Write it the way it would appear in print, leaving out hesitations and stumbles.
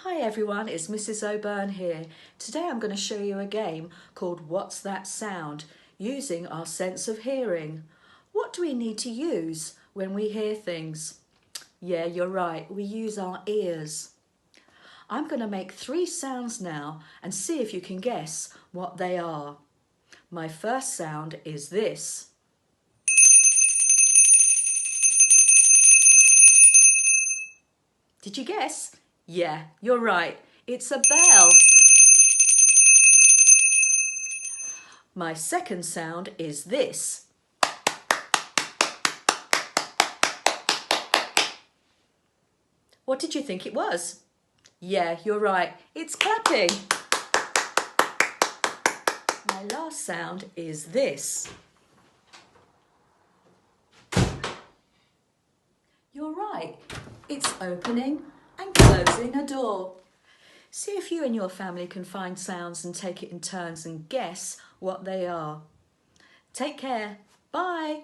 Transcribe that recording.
Hi everyone, it's Mrs. O'Byrne here. Today I'm going to show you a game called What's That Sound, using our sense of hearing. What do we need to use when we hear things? Yeah, you're right, we use our ears. I'm going to make 3 sounds now and see if you can guess what they are. My first sound is this. Did you guess? Yeah, you're right, it's a bell. My second sound is this. What did you think it was? Yeah, you're right, it's clapping. My last sound is this. You're right, it's opening and closing a door. See if you and your family can find sounds and take it in turns and guess what they are. Take care. Bye.